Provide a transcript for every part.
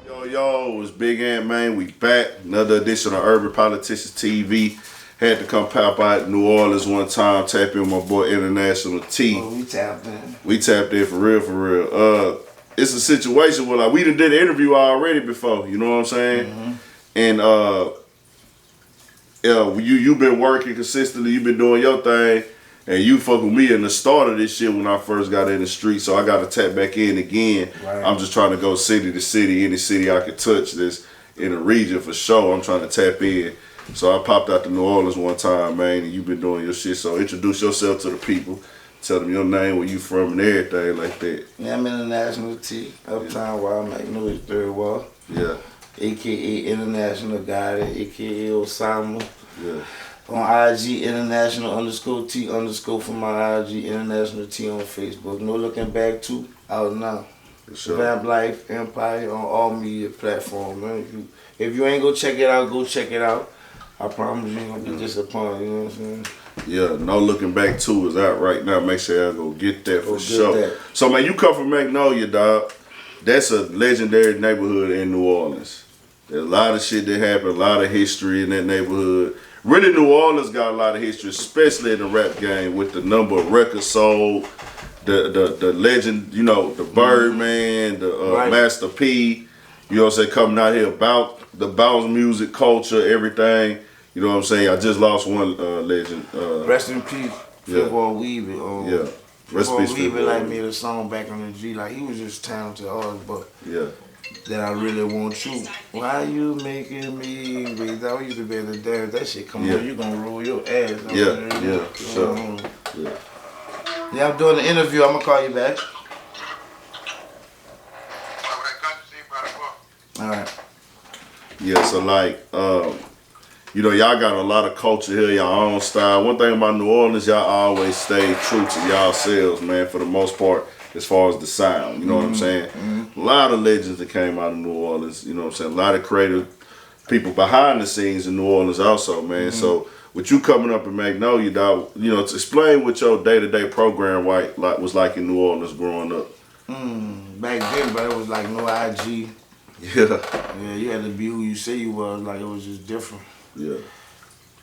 Yo, it's Big Ant, man. We back. Another edition of Urban Politicians TV. Had to come pop out New Orleans one time, tap in with my boy International T. Oh, we tapped in. We tapped in for real, for real. It's a situation where like we done did an interview already before, you know what I'm saying? Mm-hmm. And you've been working consistently, you've been doing your thing, and you fuck with me in the start of this shit when I first got in the street, so I gotta tap back in again. Right. I'm just trying to go city to city, any city I could touch this in the region for sure. I'm trying to tap in. So I popped out to New Orleans one time, man, and you've been doing your shit. So introduce yourself to the people. Tell them your name, where you from, and everything like that. Yeah, I'm International T, Uptown Wild, Magnolia, Third Wall. Yeah. AKA International Guy, AKA Osama. Yeah. On IG, International_T_ for my IG, International T on Facebook. No Looking Back 2, out now. For sure. Vamp Life Empire on all media platforms, man. If you ain't go check it out, go check it out. I promise you ain't gonna be disappointed, you know what I'm saying? Yeah, No Looking Back 2 is out right now. Make sure y'all go get that for sure. So, man, you come from Magnolia, dog. That's a legendary neighborhood in New Orleans. There's a lot of shit that happened, a lot of history in that neighborhood. Really, New Orleans got a lot of history, especially in the rap game, with the number of records sold, the legend, you know, the Birdman, the Master P, you know what I'm saying, coming out here about the bounce music culture, everything. You know what I'm saying? I just lost one legend. Rest in peace, Football Weaver. Yeah. Rest in peace, Weaver like made a song back on the G. Like he was just talented artist, but that I really want you. Why you making me wait? That used to be in the dance. That shit come on, you gonna roll your ass. Sure. Yeah, I'm doing the interview. I'm gonna call you back. All right. Yeah, so like, you know, y'all got a lot of culture here, y'all own style. One thing about New Orleans, y'all always stay true to y'all selves, man, for the most part, as far as the sound. You know what I'm saying? A lot of legends that came out of New Orleans, you know what I'm saying? A lot of creative people behind the scenes in New Orleans also, man. So with you coming up in Magnolia, dog, you know, to explain what your day-to-day program was like in New Orleans growing up. Back then, but it was like no IG. Yeah, you had to be who you say you was. Like it was just different. Yeah.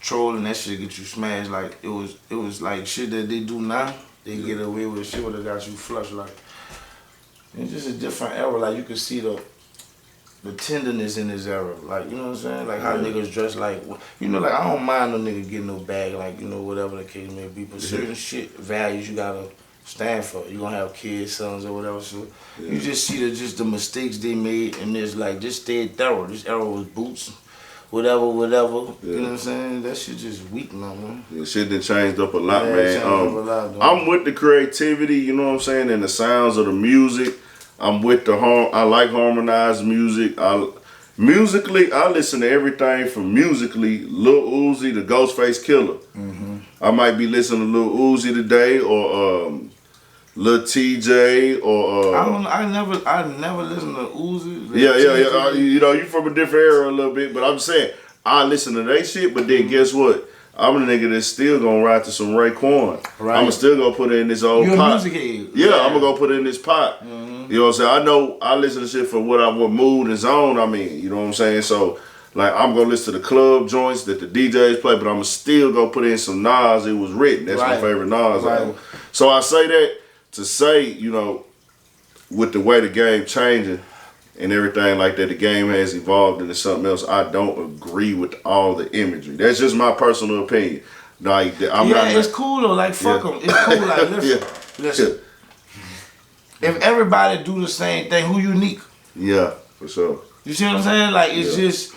Trolling, that shit get you smashed. Like it was like shit that they do now. They get away with shit would have got you flushed. Like it's just a different era. Like you could see the tenderness in this era. Like you know what I'm saying? Like how niggas dress. Like you know, like I don't mind no nigga getting no bag. Like you know whatever the case may be. But certain shit values you gotta stand for. You gonna have kids, sons, or whatever. So you just see the mistakes they made, and there's like just stay thorough. This era was boots, whatever. You know what I'm saying? That shit just weak now, man. Yeah, shit done changed up a lot, man. I'm with the creativity, you know what I'm saying, and the sounds of the music. I'm with I like harmonized music. Musically, I listen to everything from musically, Lil Uzi to Ghostface Killer. I might be listening to Lil Uzi today, or Lil TJ, or I never listened to Uzi. Yeah. You know, you from a different era a little bit, but I'm saying I listen to that shit. But then guess what? I'm a nigga that's still gonna ride to some Raekwon. Right. I'm still gonna put it in this old pot. Music head. Yeah, I'm gonna go put it in this pot. You know what I'm saying? I know I listen to shit for what mood and zone I'm in. You know what I'm saying? So like I'm gonna listen to the club joints that the DJs play, but I'm gonna still go put in some Nas. It Was Written. That's my favorite Nas album. So I say that to say, you know, with the way the game changing and everything like that, the game has evolved into something else. I don't agree with all the imagery. That's just my personal opinion. Like, it's cool though. Like fuck them. It's cool. Like listen. If everybody do the same thing, who unique? Yeah, for sure. You see what I'm saying? Like it's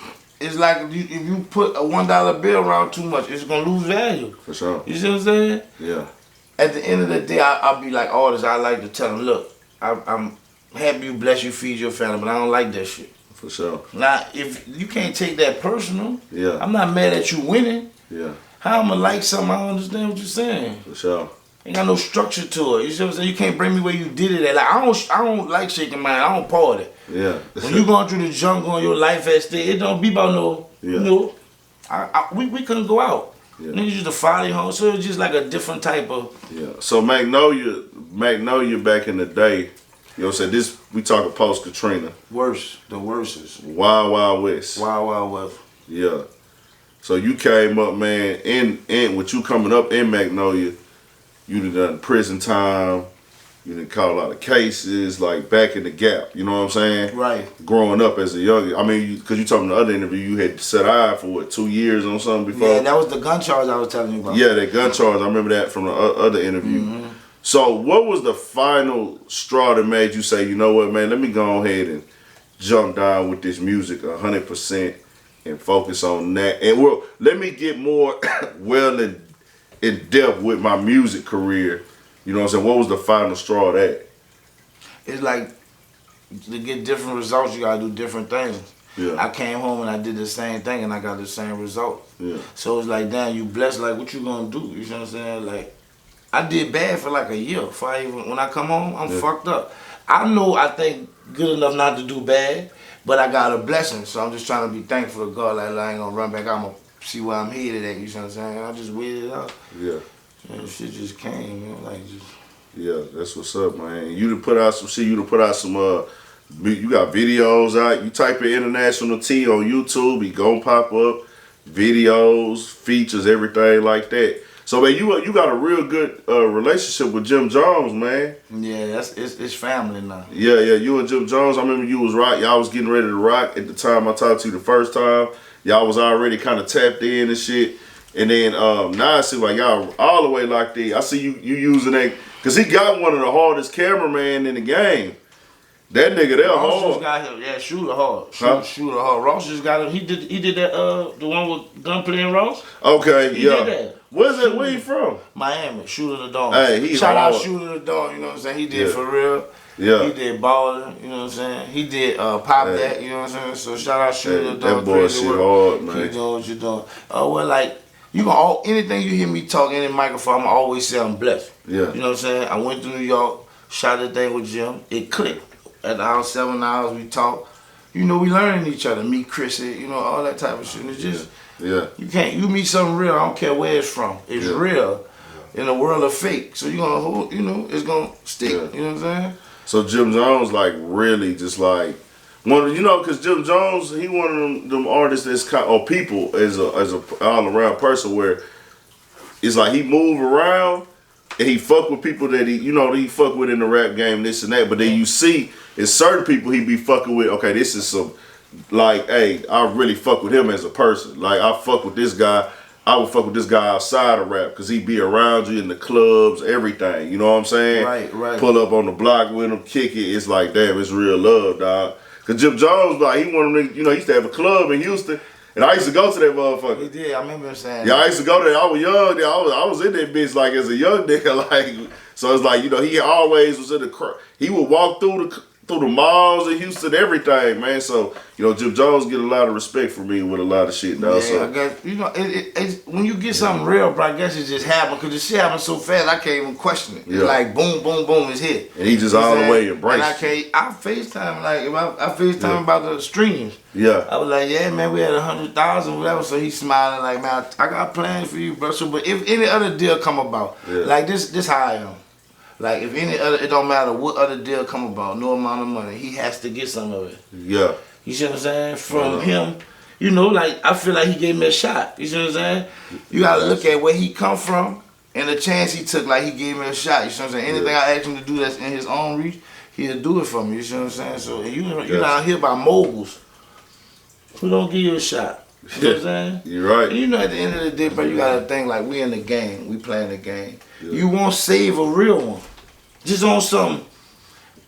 like if you put a $1 bill around too much, it's gonna lose value. For sure. You see what I'm saying? Yeah. At the end of the day, I'll be like artists. I like to tell them, look, I'm happy you bless you, feed your family, but I don't like that shit. For sure. Now, if you can't take that personal, yeah, I'm not mad at you winning. Yeah. How I'm gonna like something? I don't understand what you're saying. For sure. Ain't got no structure to it. You see what I'm saying? You can't bring me where you did it at. Like I don't like shaking mine. I don't party. Yeah. When you going through the jungle and your life at stake, it don't be about no. Yeah. You know, we couldn't go out. Yeah. Niggas used to follow you home, so it's just like a different type of. Yeah. So Magnolia back in the day, You know what I'm saying? This, we talking post Katrina. Worse. The worstest. Wild Wild West. Wild Wild West. Yeah. So you came up, man, in with you coming up in Magnolia, you done prison time, you done caught a lot of cases, like back in the gap, you know what I'm saying? Right. Growing up as a young, I mean, because you told me in the other interview, you had set eye for what, 2 years on something before? Yeah, that was the gun charge I was telling you about. Yeah, that gun charge, I remember that from the other interview. Mm-hmm. So what was the final straw that made you say, you know what, man, let me go ahead and jump down with this music 100% and focus on that. And well, let me get more well in depth with my music career. You know what I'm saying? What was the final straw of that? It's like, to get different results, you gotta do different things. Yeah. I came home and I did the same thing and I got the same result. Yeah. So it's like, damn, you blessed, like, what you gonna do? You know what I'm saying? Like, I did bad for like a year before when I come home, I'm fucked up. I think good enough not to do bad, but I got a blessing, so I'm just trying to be thankful to God. Like, I ain't gonna run back, I'm gonna see where I'm headed at, you know what I'm saying? I just waited it out. Yeah. And shit just came, man, like just. Yeah, that's what's up, man. You done put out some shit, you done put out some, you got videos out. You type in International T on YouTube, he gon' pop up. Videos, features, everything like that. So, man, you got a real good relationship with Jim Jones, man. Yeah, it's family now. Yeah, you and Jim Jones, I remember you was right. Y'all was getting ready to rock at the time I talked to you the first time. Y'all was already kind of tapped in and shit. And then now I see like y'all all the way locked in. I see you using that, because he got one of the hardest cameraman in the game. That nigga, they're Ross hard. just got him. Yeah, shooter hard. Huh? Shooter hard. Ross just got him. He did that the one with Gunplay and Ross. Okay, He yeah. did that. Where's that? Where you from? Miami. Shooter the Dawn. Hey, he Shout hard. out Shooter the Dawn. You know what I'm saying? He did Yeah. For Real. Yeah. He did Baller. You know what I'm saying? He did Pop That. You know what I'm saying? So shout out Shooter the Dawn. That boy shit hard, man. Keep doing what you're doing. Well, like, you can anything you hear me talk in the microphone, I always say I'm blessed. Yeah. You know what I'm saying? I went to New York, shot that thing with Jim. It clicked. At our 7 hours we talk. You know, we learning each other. Meet Chrissy, you know, all that type of shit. And it's just, you meet something real, I don't care where it's from. It's real in a world of fake. So you gonna hold, you know, it's gonna stick. You know what I'm saying? So Jim Jones, like, really just like, you know, because Jim Jones, he one of them artists that's kind or people as a all around person where it's like he move around and he fuck with people that he fuck with in the rap game, this and that. But then you see, it's certain people he be fucking with. Okay, this is some, like, hey, I really fuck with him as a person. Like, I fuck with this guy. I would fuck with this guy outside of rap because he be around you in the clubs, everything. You know what I'm saying? Right. Pull up on the block with him, kick it. It's like, damn, it's real love, dog. Because Jim Jones, like, he one of them, he used to have a club in Houston. And I used to go to that motherfucker. He did. I remember him saying. Yeah, I used to go there. I was young. I was in that bitch like as a young nigga. Like, so it's like, he always was in the crowd. He would walk through the malls in Houston, everything, man. So, Jim Jones get a lot of respect from me with a lot of shit, dog. Yeah, So I guess, it's, when you get something real, bro, I guess it just happened. Because the shit happened so fast, I can't even question it. Yeah. It's like, boom, boom, boom, it's hit. And he just all the way embraced. And I FaceTime, like, if I FaceTime about the streams. Yeah. I was like, yeah, man, we had 100,000, whatever. So he's smiling like, man, I got plans for you, bro. So, but if any other deal come about, like this how I am. Like, if any other, it don't matter what other deal come about, no amount of money, he has to get some of it. Yeah. You see what I'm saying? From him, like, I feel like he gave me a shot. You see what I'm saying? You gotta look at where he come from and the chance he took, like he gave me a shot. You see what I'm saying? Anything I ask him to do that's in his own reach, he'll do it for me. You see what I'm saying? So you're not here by moguls who don't give you a shot. You know what I'm saying? You're right. And at the end of the day, bro, you gotta think like we in the game. We playing the game. Yeah. You won't save a real one. Just on some,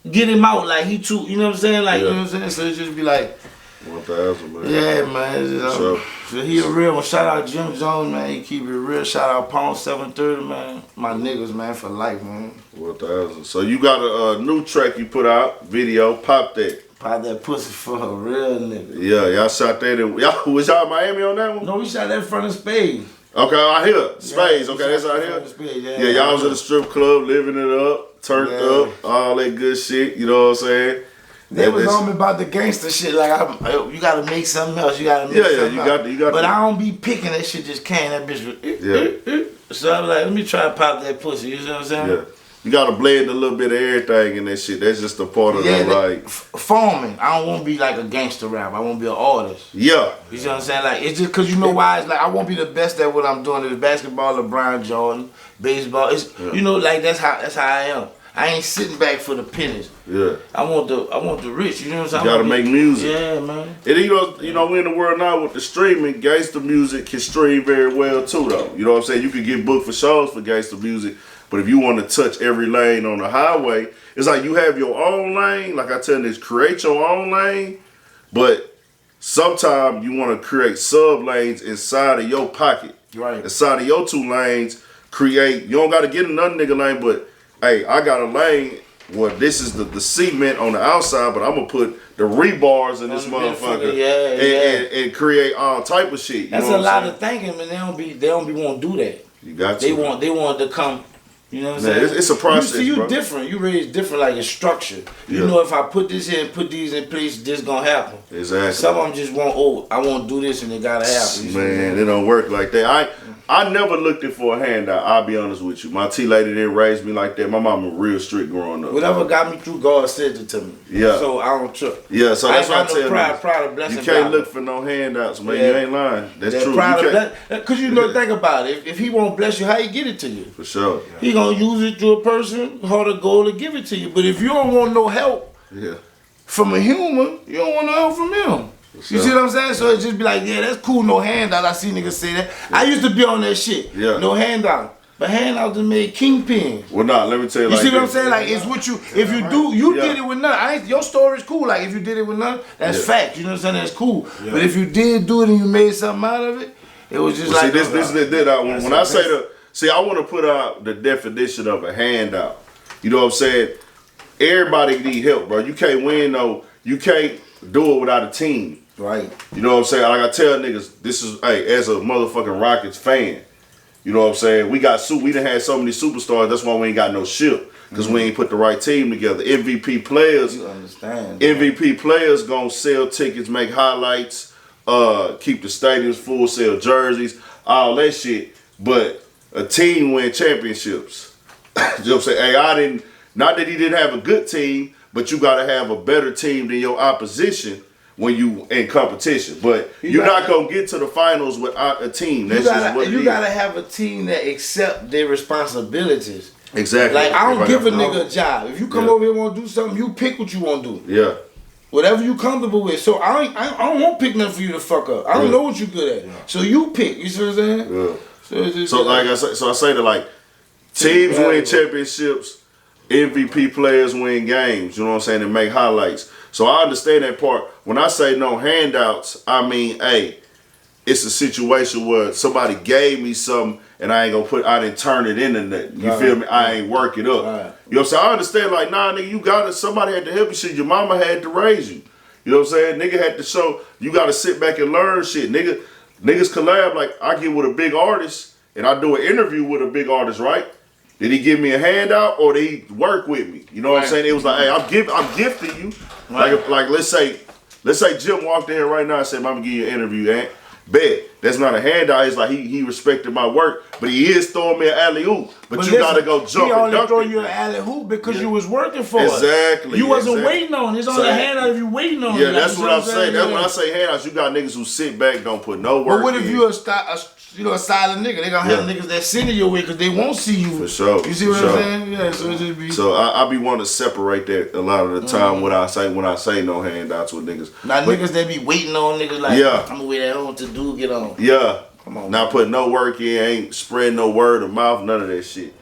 get him out like he too, you know what I'm saying? Like, you know what I'm saying? So it just be like, 1,000, man. yeah, man. So he a real one. Shout out Jim Jones, man. He keep it real. Shout out Pawn 730, man. My niggas, man, for life, man. 1,000. So you got a new track you put out, video, Pop That. Pop that pussy for a real nigga. Yeah, y'all shot that in, was y'all in Miami on that one? No, we shot that in front of Spade. Okay, I hear. Spades, okay, that's out here. Spade, yeah, y'all was at the strip club, living it up, turned up, all that good shit, you know what I'm saying? They was on me about the gangster shit, like, you gotta make something else, you gotta make something else. You got but I don't be picking that shit, just came, that bitch was, so I was like, let me try to pop that pussy, you know what I'm saying? You gotta blend a little bit of everything in that shit. That's just a part of that, like farming. I don't want to be like a gangster rapper. I want to be an artist. Yeah. You see what I'm saying? Like, it's just because you know why? It's like I won't be the best at what I'm doing. It's basketball, LeBron Jordan, baseball. It's you know, like that's how I am. I ain't sitting back for the pennies. Yeah. I want the rich. You know what I'm saying? You gotta make music. Yeah, man. And you know, we're in the world now with the streaming. Gangster music can stream very well too, though. You know what I'm saying? You can get booked for shows for gangster music, but if you want to touch every lane on the highway, it's like you have your own lane. Like I tell niggas, create your own lane, but sometimes you want to create sub lanes inside of your pocket. Right. Inside of your 2 lanes, create. You don't got to get another nigga lane, but hey, I got a lane where this is the cement on the outside, but I'm gonna put the rebars in this motherfucker and create all type of shit. You That's know a what lot I'm of thinking, man. They don't be want to do that. You got They want to come. You know what I'm Man, saying? it's a process, You see, you bro. different. You raised different, like it's structured. You know, if I put this here and put these in place, this gonna happen. Exactly. Some of them just want, I want to do this and it gotta happen. You Man, it don't work like that. I never looked it for a handout. I'll be honest with you. My T-lady didn't raise me like that. My mama was real strict growing up. Whatever got me through, God said it to me. Yeah. So I don't trust. Yeah, so that's what I tell you. Pride of blessing. You can't look for no handouts, man. You ain't lying. That's true. Because you know, think about it. If he won't bless you, how he get it to you? For sure. He gonna use it to a person, heart of gold, to give it to you. But if you don't want no help from a human, you don't want no help from him. You see what I'm saying? So it just be like, yeah, that's cool, no handout. I see niggas say that. I used to be on that shit. Yeah. No handout. But handouts that made kingpins. Well, nah, let me tell you. You like see what this. I'm saying? Like, it's what you, if you do, you did it with none. Your story's cool. Like, if you did it with none, that's fact. You know what I'm saying? That's cool. Yeah. But if you did do it and you made something out of it, it was just like. See, when I say I want to put out the definition of a handout. You know what I'm saying? Everybody need help, bro. You can't win, though. You can't do it without a team. Right. You know what I'm saying? Like I tell niggas, this is, hey, as a motherfucking Rockets fan, you know what I'm saying? We done had so many superstars, that's why we ain't got no ship. Because we ain't put the right team together. MVP players, you understand, MVP players gonna sell tickets, make highlights, keep the stadiums full, sell jerseys, all that shit. But a team win championships. You know what I'm saying? Hey, not that he didn't have a good team, but you gotta have a better team than your opposition when you in competition. But you're not gonna get to the finals without a team. That's just what it is. You gotta have a team that accept their responsibilities. Exactly. Like, I don't give a nigga a job. If you come over here and want to do something, you pick what you want to do. Yeah. Whatever you comfortable with. So I don't want to pick nothing for you to fuck up. I don't know what you good at. So you pick. You see what I'm saying? Yeah. So like I say that, like, teams win championships, MVP players win games. You know what I'm saying? And make highlights. So I understand that part. When I say no handouts, I mean, hey, it's a situation where somebody gave me something and I didn't turn it into nothing. You feel me? I ain't work it up. Right. You know what I'm saying? I understand, like, nah, nigga, you got it. Somebody had to help you. Shit, your mama had to raise you. You know what I'm saying? Nigga had to show, you got to sit back and learn shit. Niggas collab, like, I get with a big artist and I do an interview with a big artist, right? Did he give me a handout or did he work with me? You know what I'm saying? It was like, hey, I'm gifting you. Right. Like let's say Jim walked in here right now and said, I'm gonna give you an interview, Aunt. Bet. That's not a handout. It's like he respected my work, but he is throwing me an alley-oop. But you gotta go jump he and dunk. He only throw you an alley-oop because you was working for it. Exactly. You wasn't waiting on it. It's only a handout if you waiting on it. Yeah, that's what I'm saying. That's when I say handouts. You got niggas who sit back, don't put no work in. But what if you a silent nigga? They gonna have niggas that send your way because they won't see you. For sure. You see what I'm saying? Yeah. So it just be. So I be wanting to separate that a lot of the time when I say no handouts with niggas. Now niggas that be waiting on niggas like, I'm gonna wait at home to get on. Yeah. Come on. Not putting no work in, ain't spreading no word of mouth, none of that shit.